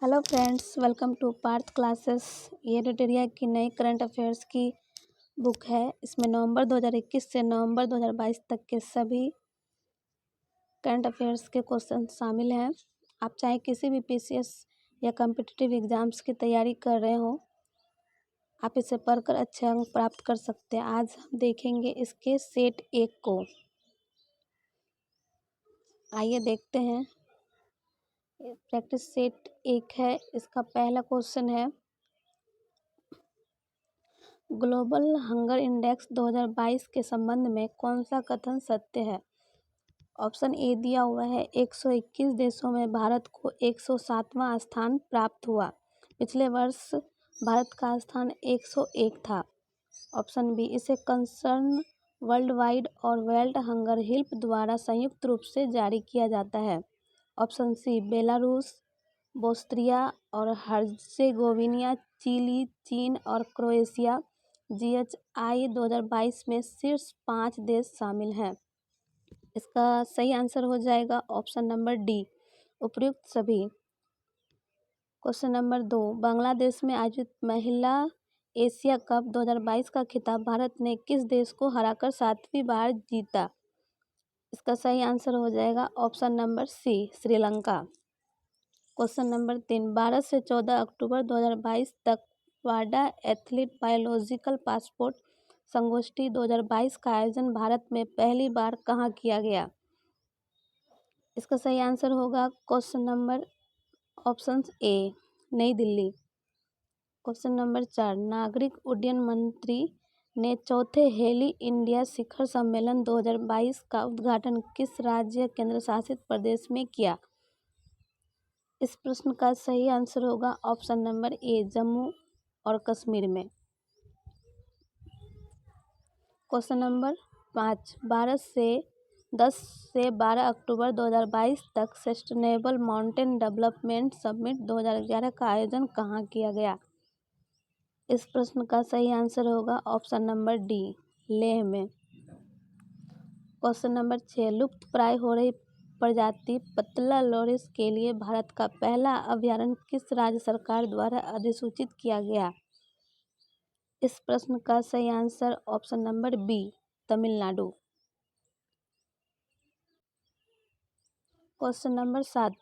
Hello friends, welcome to Parth classes. ये रेडिया की नई करंट अफेयर्स की बुक है। इसमें नवंबर 2021 से नवंबर 2022 तक के सभी करंट अफेयर्स के क्वेश्चन शामिल हैं। आप चाहे किसी भी पीसीएस या कॉम्पिटिटिव एग्जाम्स की तैयारी कर रहे हो, आप इसे पढ़कर अच्छे अंक प्राप्त कर सकते हैं। आज हम देखेंगे इसके सेट 1 को। आइए देखते हैं। प्रैक्टिस सेट 1 है। इसका पहला क्वेश्चन है, ग्लोबल हंगर इंडेक्स 2022 के संबंध में कौन सा कथन सत्य है। ऑप्शन ए दिया हुआ है, 121 देशों में भारत को 107वां स्थान प्राप्त हुआ। पिछले वर्ष भारत का स्थान 101 था। ऑप्शन बी, इसे कंसर्न वर्ल्ड वाइड और वर्ल्ड हंगर हेल्प द्वारा संयुक्त रूप से जारी किया जाता है। ऑप्शन सी, बेलारूस, बोस्निया और हर्जेगोविना, चिली, चीन और क्रोएशिया जीएचआई 2022 में शीर्ष 5 देश शामिल हैं। इसका सही आंसर हो जाएगा ऑप्शन नंबर डी, उपयुक्त सभी। क्वेश्चन नंबर 2, बांग्लादेश में आयोजित महिला एशिया कप 2022 का खिताब भारत ने किस देश को हराकर 7वीं बार जीता। इसका सही आंसर हो जाएगा option number C, Sri Lanka. Question number 3, 12 से 14 अक्टूबर 2022 तक वाडा एथलीट बायोलॉजिकल पासपोर्ट संगोष्ठी 2022 का आयोजन भारत में पहली बार कहाँ किया गया। इसका सही आंसर होगा क्वेश्चन नंबर ऑप्शन ए, नई दिल्ली। क्वेश्चन नंबर 4, नागरिक उड्डयन मंत्री ने चौथे हेली इंडिया शिखर सम्मेलन 2022 का उद्घाटन किस राज्य केंद्र शासित प्रदेश में किया। इस प्रश्न का सही आंसर होगा ऑप्शन नंबर ए, जम्मू और कश्मीर में। क्वेश्चन नंबर 5, 10 से 12 अक्टूबर 2022 तक सस्टेनेबल माउंटेन डेवलपमेंट समिट 2011 का आयोजन कहाँ किया गया। इस प्रश्न का सही आंसर होगा ऑप्शन नंबर डी, लेह में। क्वेश्चन नंबर 6, लुप्त प्राय हो रही प्रजाति पतला लोरिस के लिए भारत का पहला अभयारण्य किस राज्य सरकार द्वारा अधिसूचित किया गया। इस प्रश्न का सही answer option number B, Tamil Nadu. Question number 7,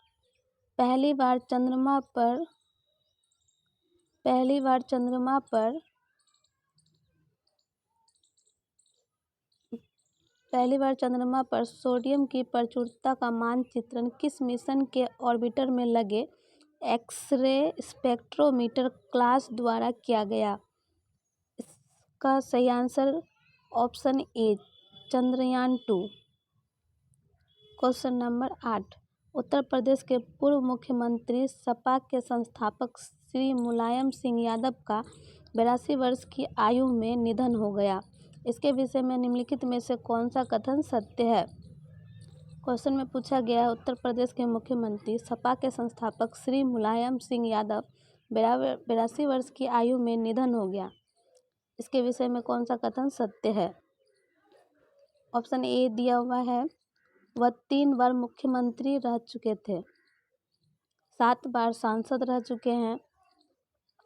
पहली बार चंद्रमा पर सोडियम की प्रचुरता का मानचित्रण किस मिशन के ऑर्बिटर में लगे एक्स-रे स्पेक्ट्रोमीटर क्लास द्वारा किया गया। इसका सही answer option A, Chandrayaan 2। Question number 8, Uttar Pradesh के पूर्व मुख्यमंत्री सपा के संस्थापक श्री मुलायम सिंह यादव का 82 वर्ष की आयु में निधन हो गया। इसके विषय में निम्नलिखित में से कौन सा कथन सत्य है। क्वेश्चन में पूछा गया है, उत्तर प्रदेश के मुख्यमंत्री सपा के संस्थापक श्री मुलायम सिंह यादव 82 वर्ष की आयु में निधन हो गया। इसके विषय में कौन सा कथन सत्य है। ऑप्शन ए दिया हुआ है, वह 3 बार मुख्यमंत्री रह चुके थे, 7 बार सांसद रह चुके हैं।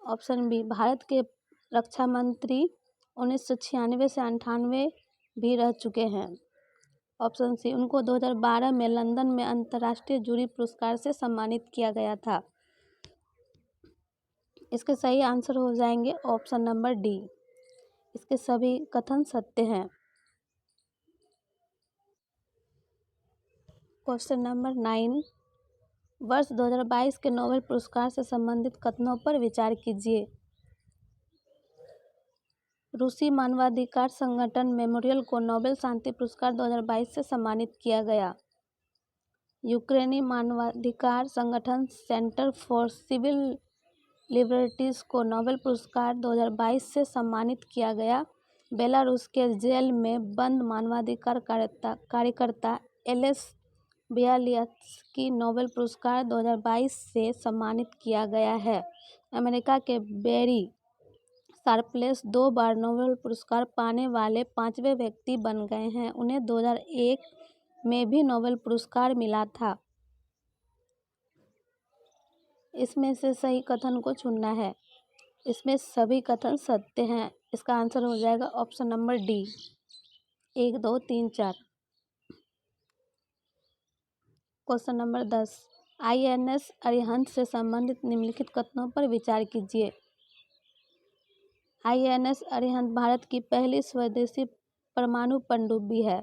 ऑप्शन बी, भारत के रक्षा मंत्री 1996 से 98 भी रह चुके हैं। ऑप्शन सी, उनको 2012 में लंदन में अंतर्राष्ट्रीय जूरी पुरस्कार से सम्मानित किया गया था। इसके सही आंसर हो जाएंगे ऑप्शन नंबर डी, इसके सभी कथन सत्य हैं। क्वेश्चन नंबर 9, वर्ष 2022 के नोबेल पुरस्कार से संबंधित कथनों पर विचार कीजिए। रूसी मानवाधिकार संगठन मेमोरियल को नोबेल शांति पुरस्कार 2022 से सम्मानित किया गया। यूक्रेनी मानवाधिकार संगठन सेंटर फॉर सिविल लिबर्टीज को नोबेल पुरस्कार 2022 से सम्मानित किया गया। बेलारूस के जेल में बंद मानवाधिकार कार्यकर्ता एलेस बियालियात्स्की नोबेल पुरस्कार 2022 से सम्मानित किया गया है। अमेरिका के बैरी शार्पलेस 2 बार नोबेल पुरस्कार पाने वाले 5वें व्यक्ति बन गए हैं। उन्हें 2001 में भी नोबेल पुरस्कार मिला था। इसमें से सही कथन को चुनना है। इसमें सभी कथन सत्य हैं। इसका आंसर हो जाएगा option number D, 1, 2, 3, 4। Question number 10, INS Arihant से संबंधित निम्नलिखित कथनों पर विचार कीजिए। INS अरिहंत भारत की पहली स्वदेशी परमाणु पनडुब्बी है।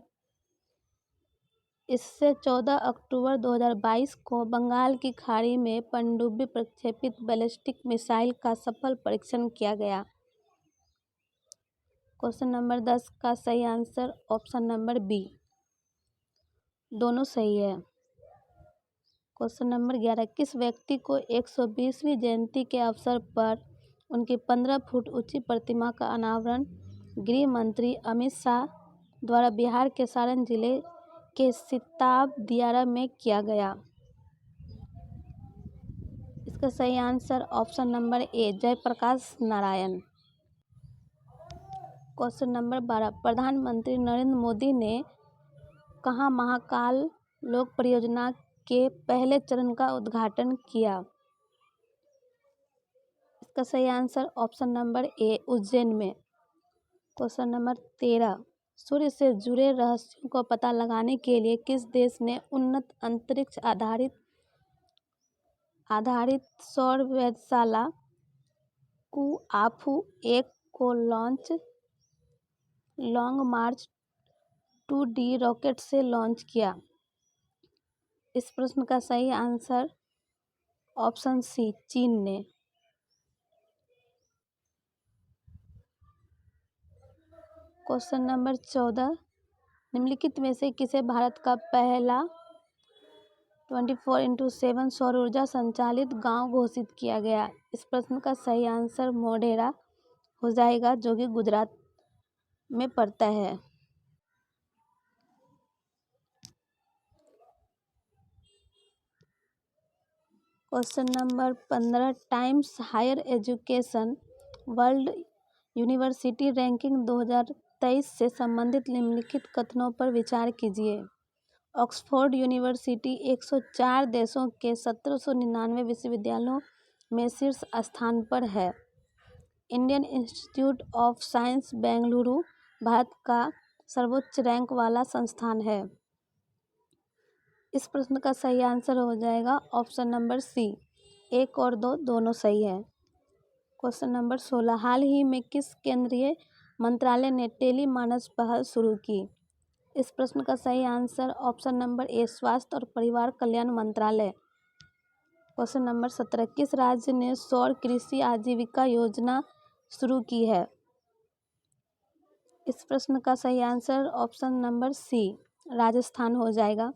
इससे 14 अक्टूबर 2022 को बंगाल की खाड़ी में पनडुब्बी प्रक्षेपित बैलिस्टिक मिसाइल का सफल परीक्षण किया गया। क्वेश्चन नंबर 10 का सही आंसर ऑप्शन नंबर बी, दोनों सही है। क्वेश्चन नंबर 11, किस व्यक्ति को 120वीं जयंती के अवसर पर उनकी 15 फुट ऊंची प्रतिमा का अनावरण गृह मंत्री अमित शाह द्वारा बिहार के सारण जिले के सिताब दियारा में किया गया? इसका सही answer option number A, Jayaprakash Narayan. Question number 12, प्रधानमंत्री नरेंद्र मोदी ने कहाँ महाकाल लोक परियोजना के पहले चरण का उद्घाटन किया? इसका सही answer option number A, Ujjain में। क्वेश्चन नंबर 13, सूर्य से जुड़े रहस्यों को पता लगाने के लिए किस देश ने उन्नत अंतरिक्ष आधारित सौर वेधशाला कुआफू 1 को लॉन्ग मार्च 2D रॉकेट से लॉन्च किया? इस प्रश्न का सही आंसर ऑप्शन सी, चीन ने। क्वेश्चन नंबर 14, निम्नलिखित में से किसे भारत का पहला 24x7 सौर ऊर्जा संचालित गांव घोषित किया गया? इस प्रश्न का सही आंसर मोढेरा हो जाएगा, जो कि गुजरात में पड़ता है। Question number 15, Times Higher Education World University Ranking 2023 से संबंधित निम्नलिखित कथनों पर विचार कीजिए। ऑक्सफोर्ड यूनिवर्सिटी 104 देशों के 1799 विश्वविद्यालयों में शीर्ष स्थान पर है। Indian institute of science Bengaluru Bharat का सर्वोच्च रैंक वाला संस्थान है। इस प्रश्न का सही आंसर हो जाएगा ऑप्शन नंबर सी, 1 और 2 दोनों सही है। क्वेश्चन नंबर 16, हाल ही में किस केंद्रीय मंत्रालय ने टेली मानस पहल शुरू की? इस प्रश्न का सही आंसर ऑप्शन नंबर ए, स्वास्थ्य और परिवार कल्याण मंत्रालय। क्वेश्चन नंबर 17, किस राज्य ने सौर कृषि आजीविका योजना शुरू की है? इस प्रश्न का सही answer option number C, Rajasthan हो जाएगा।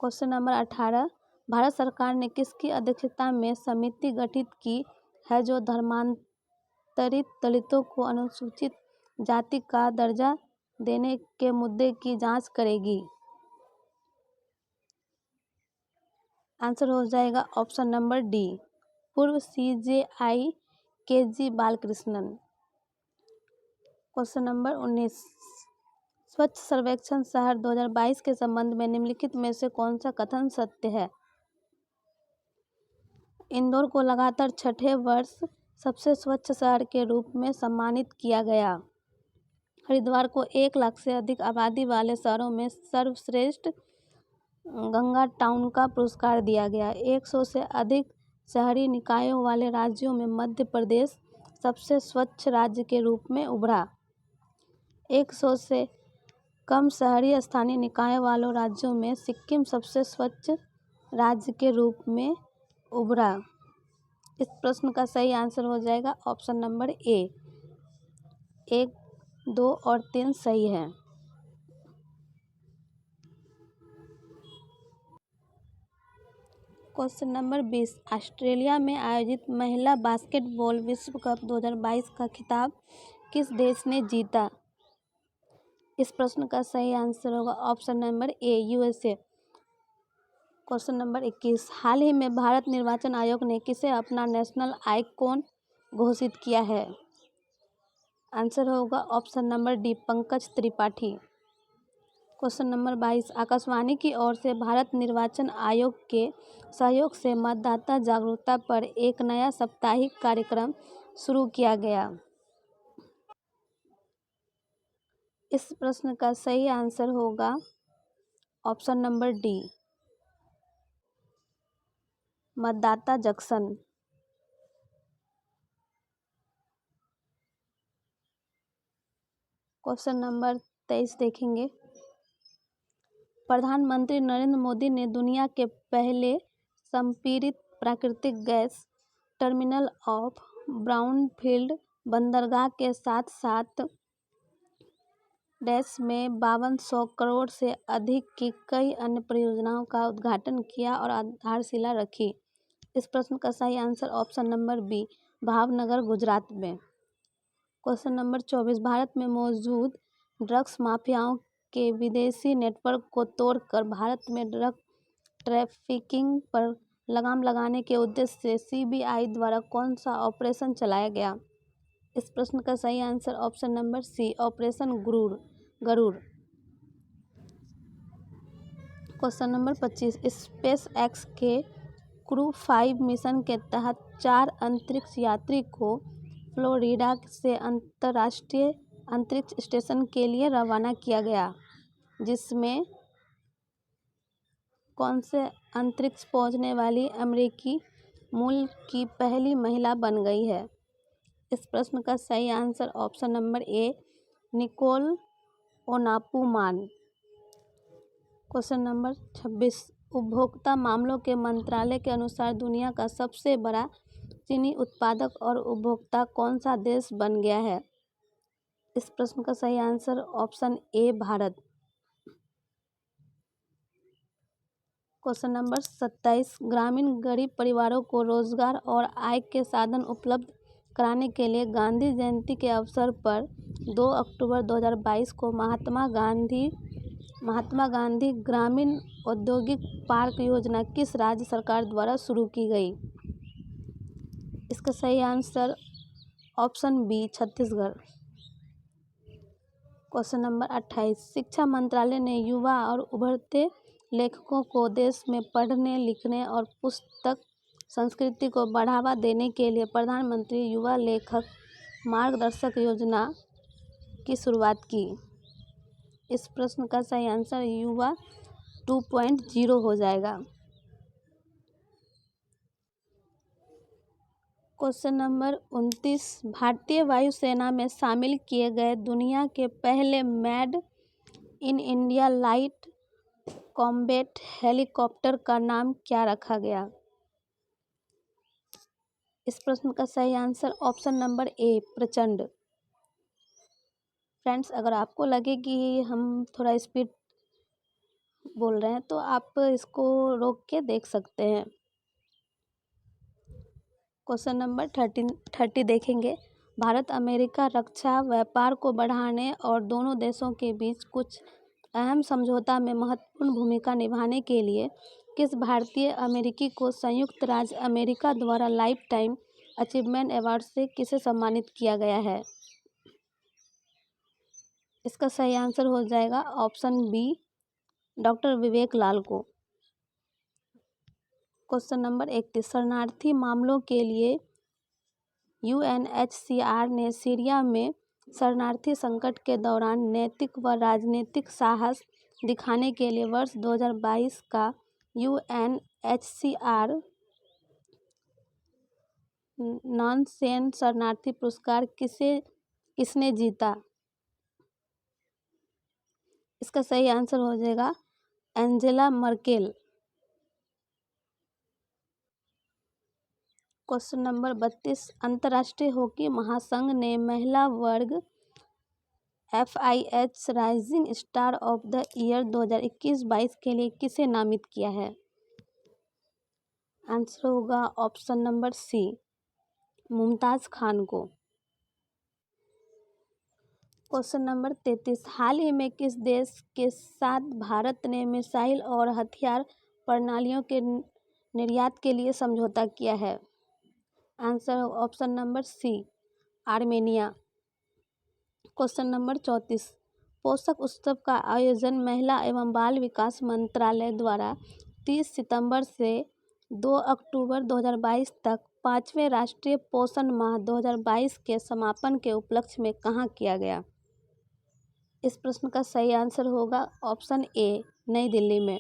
क्वेश्चन नंबर 18, भारत सरकार ने किसकी अध्यक्षता में समिति गठित की है जो धर्मांतरित दलितों को अनुसूचित जाति का दर्जा देने के मुद्दे की जांच करेगी? आंसर हो जाएगा ऑप्शन नंबर डी, पूर्व CJI KG Balakrishnan. Question number 19, स्वच्छ सर्वेक्षण शहर 2022 के संबंध में निम्नलिखित में से कौन सा कथन सत्य है? इंदौर को लगातार छठे वर्ष सबसे स्वच्छ शहर के रूप में सम्मानित किया गया। हरिद्वार को 1 लाख से अधिक आबादी वाले शहरों में सर्वश्रेष्ठ गंगा टाउन का पुरस्कार दिया गया। 100 से अधिक शहरी निकायों वाले राज्यों में मध्य प्रदेश सबसे स्वच्छ राज्य के रूप में उभरा। 100 से कम शहरी स्थानीय निकाय वालों राज्यों में सिक्किम सबसे स्वच्छ राज्य के रूप में उभरा। इस प्रश्न का सही आंसर हो जाएगा ऑप्शन नंबर ए, 1, 2 और 3 सही है। क्वेश्चन नंबर 20, ऑस्ट्रेलिया में आयोजित महिला बास्केटबॉल विश्व कप 2022 का खिताब किस देश ने जीता? इस प्रश्न का सही आंसर होगा ऑप्शन नंबर ए, USA। क्वेश्चन नंबर 21, हाल ही में भारत निर्वाचन आयोग ने किसे अपना नेशनल आइकॉन घोषित किया है? आंसर होगा option number D, Pankaj Tripathi. Question number 22, Akashvani की ओर से भारत निर्वाचन आयोग के सहयोग से मतदाता जागरूकता पर एक नया साप्ताहिक कार्यक्रम शुरू किया गया। इस प्रश्न का सही आंसर होगा ऑप्शन नंबर डी, मतदाता जंक्शन। क्वेश्चन नंबर 23 देखेंगे। प्रधानमंत्री नरेंद्र मोदी ने दुनिया के पहले संपीड़ित प्राकृतिक गैस टर्मिनल ऑफ ब्राउनफील्ड बंदरगाह के साथ साथ देश में 5200 करोड़ से अधिक की कई अन्य परियोजनाओं का उद्घाटन किया और आधारशिला रखी। इस प्रश्न का सही answer option number B, Bhavnagar, Gujarat में। क्वेश्चन नंबर 24, भारत में मौजूद ड्रग्स माफियाओं के विदेशी नेटवर्क को तोड़कर भारत में ड्रग ट्रैफिकिंग पर लगाम लगाने के उद्देश्य से सीबीआई द्वारा कौन सा ऑपरेशन चलाया गया? इस प्रश्न का सही answer option number C, operation Garud. Question number 25, SpaceX के क्रू 5 मिशन के तहत 4 अंतरिक्ष यात्री को फ्लोरिडा से अंतर्राष्ट्रीय अंतरिक्ष स्टेशन के लिए रवाना किया गया, जिसमें कौन से अंतरिक्ष पहुंचने वाली अमेरिकी मूल की पहली महिला बन गई है? इस प्रश्न का सही आंसर ऑप्शन नंबर ए, निकोल ओनापुमान। क्वेश्चन नंबर 26, उपभोक्ता मामलों के मंत्रालय के अनुसार दुनिया का सबसे बड़ा चीनी उत्पादक और उपभोक्ता कौन सा देश बन गया है? इस प्रश्न का सही answer option A, Bharat. Question number 27, ग्रामीण गरीब परिवारों को रोजगार और आय के साधन उपलब्ध कराने के लिए गांधी जयंती के अवसर पर 2 अक्टूबर 2022 को महात्मा गांधी ग्रामीण औद्योगिक पार्क योजना किस राज्य सरकार द्वारा शुरू की गई? इसका सही answer option B, Chhattisgarh. Question number 28, शिक्षा मंत्रालय ने युवा और उभरते लेखकों को देश में पढ़ने लिखने और पुस्तक संस्कृति को बढ़ावा देने के लिए प्रधानमंत्री युवा लेखक मार्गदर्शक योजना की शुरुआत की। इस प्रश्न का सही आंसर युवा 2.0 हो जाएगा। क्वेश्चन नंबर 29, भारतीय वायुसेना में शामिल किए गए दुनिया के पहले made in India light combat helicopter का नाम क्या रखा गया? इस प्रश्न का सही आंसर ऑप्शन नंबर ए, प्रचंड। फ्रेंड्स, अगर आपको लगे कि हम थोड़ा स्पीड बोल रहे हैं तो आप इसको रोक के देख सकते हैं। क्वेश्चन नंबर 30 देखेंगे। भारत अमेरिका रक्षा व्यापार को बढ़ाने और दोनों देशों के बीच कुछ अहम समझौता में महत्वपूर्ण भूमिका निभाने के लिए किस भारतीय अमेरिकी को संयुक्त राज्य अमेरिका द्वारा लाइफ टाइम अचीवमेंट अवार्ड से किसे सम्मानित किया गया है? इसका सही आंसर हो जाएगा ऑप्शन बी, डॉक्टर विवेक लाल को। क्वेश्चन नंबर 31, शरणार्थी मामलों के लिए यूएनएचसीआर ने सीरिया में शरणार्थी संकट के दौरान नैतिक व राजनीतिक साहस दिखाने के लिए वर्ष 2022 का यूएनएचसीआर नॉनसेन शरणार्थी पुरस्कार किसने जीता? इसका सही आंसर हो जाएगा एंजेला मर्केल। क्वेश्चन नंबर 32, अंतर्राष्ट्रीय हॉकी महासंघ ने महिला वर्ग FIH rising star of the year 2021-22 के लिए किसे नामित किया है? आंसर होगा option number C, Mumtaz Khan को। क्वेश्चन नंबर 33, हाल ही में किस देश के साथ भारत ने मिसाइल और हथियार प्रणालियों के निर्यात के लिए समझौता किया है? Answer option number C, Armenia. Question number 34, पोषक उत्सव का आयोजन महिला एवं बाल विकास मंत्रालय द्वारा 30 सितंबर से 2 अक्टूबर 2022 तक 5वें राष्ट्रीय पोषण माह 2022 के समापन के उपलक्ष्य में कहाँ किया गया? इस प्रश्न का सही आंसर होगा ऑप्शन ए, नई दिल्ली में।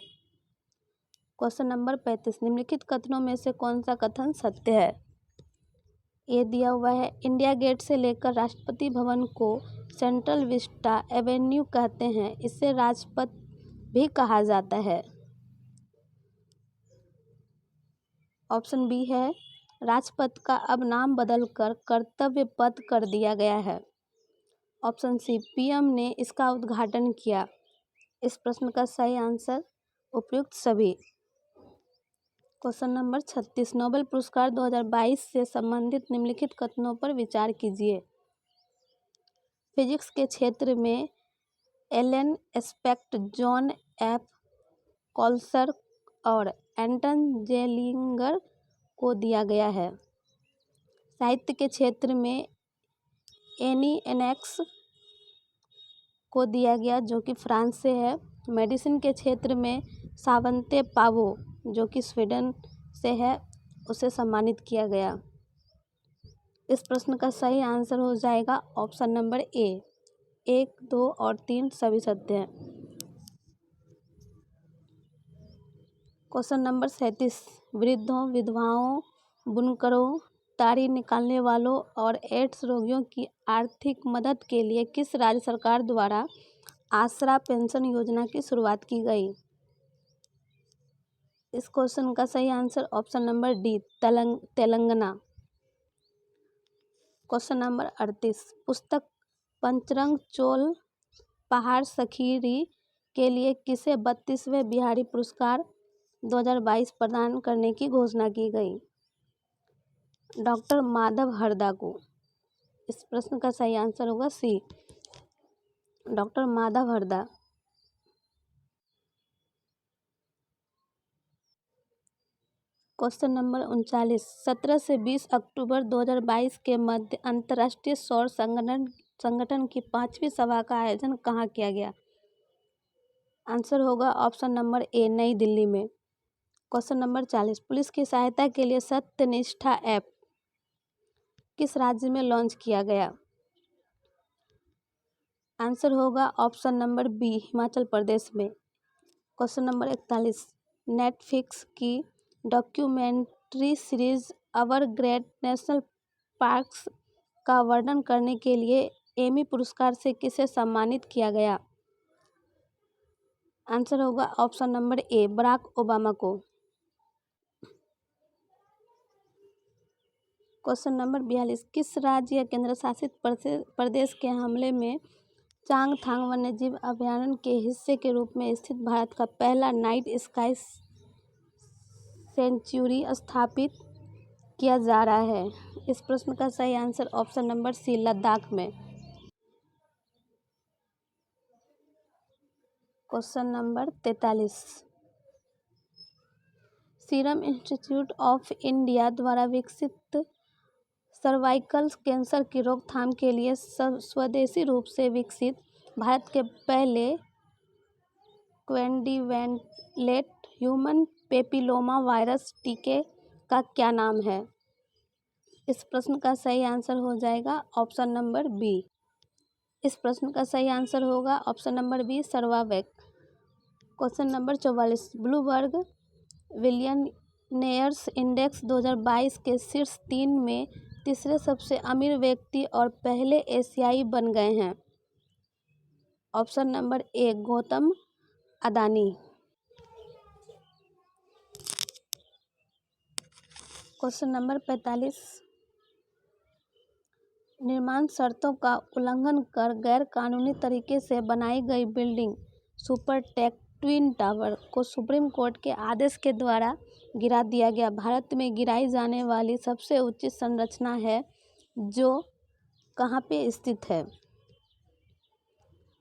क्वेश्चन नंबर 35, निम्नलिखित कथनों में से कौन सा कथन सत्य है? ये दिया हुआ है, इंडिया गेट से लेकर राष्ट्रपति भवन को सेंट्रल विस्टा एवेन्यू कहते हैं, इसे राजपथ भी कहा जाता है। ऑप्शन बी है, राजपथ का अब नाम बदलकर कर्तव्य पथ कर दिया गया है। ऑप्शन सी, पीएम ने इसका उद्घाटन किया। इस प्रश्न का सही आंसर उपयुक्त सभी। क्वेश्चन नंबर 36, नोबेल पुरस्कार 2022 से संबंधित निम्नलिखित कथनों पर विचार कीजिए। फिजिक्स के क्षेत्र में एलन एस्पेक्ट, जॉन एफ कॉल्सर और एंटन जेलिंगर को दिया गया है। साहित्य के क्षेत्र में एनी एनेक्स को दिया गया, जो कि फ्रांस से है। मेडिसिन के क्षेत्र में सावंते पावो, जो कि स्वीडन से है, उसे सम्मानित किया गया। इस प्रश्न का सही आंसर हो जाएगा ऑप्शन नंबर ए, 1, 2 और 3 सभी सत्य हैं। क्वेश्चन नंबर 37, वृद्धों, विधवाओं, बुनकरों, दाढ़ी निकालने वालों और एड्स रोगियों की आर्थिक मदद के लिए किस राज्य सरकार द्वारा आसरा पेंशन योजना की शुरुआत की गई? इस क्वेश्चन का सही answer option number D, Telangana. Question number 38, पुस्तक पंचरंग चोल पहाड़ सखीरी के लिए किसे 32वें बिहारी पुरस्कार 2022 प्रदान करने की घोषणा की गई? डॉक्टर माधव हरदा को। इस प्रश्न का सही आंसर होगा C, doctor Madhav Harda. Question number 39, 17 से 20 अक्टूबर 2022 के मध्य अंतर्राष्ट्रीय सौर संगठन की 5वीं सभा का आयोजन कहाँ किया गया? आंसर होगा ऑप्शन नंबर ए, नई दिल्ली में। क्वेश्चन नंबर 40, पुलिस की सहायता के लिए सत्यनिष्ठा ऐप किस राज्य में लॉन्च किया गया? आंसर होगा option number B, Himachal Pradesh में। क्वेश्चन नंबर 41, नेटफ्लिक्स की डॉक्यूमेंट्री सीरीज अवर ग्रेट नेशनल पार्क्स का वर्णन करने के लिए एमी पुरस्कार से किसे सम्मानित किया गया? आंसर होगा option number A, Barack Obama को। क्वेश्चन नंबर 42, किस राज्य या केंद्र शासित प्रदेश के हमले में चांगथांग वन्यजीव अभयारण्य के हिस्से के रूप में स्थित भारत का पहला नाइट स्काई सेंचुरी स्थापित किया जा रहा है? इस प्रश्न का सही answer option number C, Ladakh में। Question number 43, Serum Institute of India द्वारा विकसित सर्वाइकल कैंसर की रोकथाम के लिए स्वदेशी रूप से विकसित भारत के पहले क्वाड्रिवेलेंट ह्यूमन पेपिलोमा वायरस टीके का क्या नाम है? इस प्रश्न का सही आंसर हो जाएगा ऑप्शन नंबर बी। इस प्रश्न का सही आंसर होगा option number B, Cervavac. Question number 44, Bloomberg billionaires index 2022 के शीर्ष 3 में तीसरे सबसे अमीर व्यक्ति और पहले एशियाई बन गए हैं? ऑप्शन नंबर ए, गौतम अदानी। क्वेश्चन नंबर 45, निर्माण शर्तों का उल्लंघन कर गैर कानूनी तरीके से बनाई गई बिल्डिंग सुपरटेक ट्विन टावर को सुप्रीम कोर्ट के आदेश के द्वारा गिरा दिया गया। भारत में गिराई जाने वाली सबसे ऊंची संरचना है जो कहाँ पे स्थित है?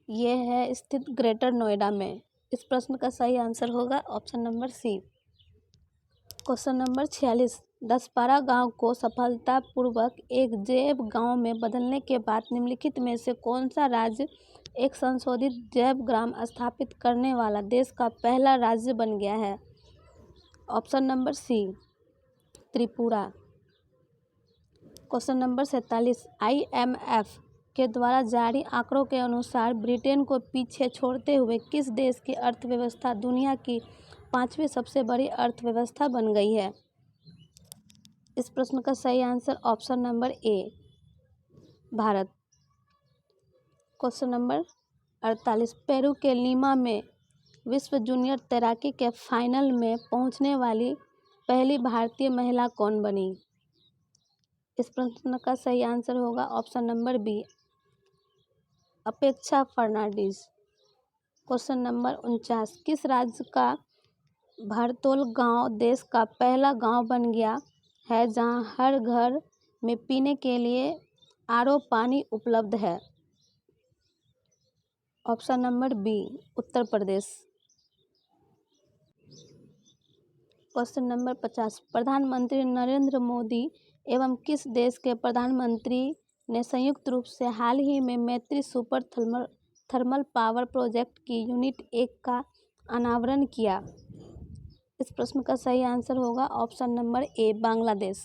यह है स्थित ग्रेटर नोएडा में। इस प्रश्न का सही आंसर होगा option number C. Question number 46, Daspara गांव को सफलतापूर्वक एक जैव गांव में बदलने के बाद निम्नलिखित में से कौन सा राज्य एक संशोधित जैव ग्राम स्थापित करने वाला देश का पहला राज्य बन गया है? Option number C, Tripura. Question number 47, IMF के द्वारा जारी आंकड़ों के अनुसार ब्रिटेन को पीछे छोड़ते हुए किस देश की अर्थव्यवस्था दुनिया की 5वीं सबसे बड़ी अर्थव्यवस्था बन गई है? इस प्रश्न का सही आंसर ऑप्शन नंबर ए, भारत। क्वेश्चन नंबर 48, पेरू के लीमा में विश्व जूनियर तैराकी के फाइनल में पहुंचने वाली पहली भारतीय महिला कौन बनी? इस प्रश्न का सही आंसर होगा ऑप्शन नंबर बी, अपेक्षा फर्नांडीज। क्वेश्चन नंबर 49, किस राज्य का भरतोल गांव देश का पहला गांव बन गया है जहां हर घर में पीने के लिए RO पानी उपलब्ध है? Option number B, Uttar Pradesh. Question number 50, प्रधानमंत्री नरेंद्र मोदी एवं किस देश के प्रधानमंत्री ने संयुक्त रूप से हाल ही में मैत्री सुपर थर्मल पावर प्रोजेक्ट की यूनिट 1 का अनावरण किया? इस प्रश्न का सही आंसर होगा ऑप्शन नंबर ए, बांग्लादेश।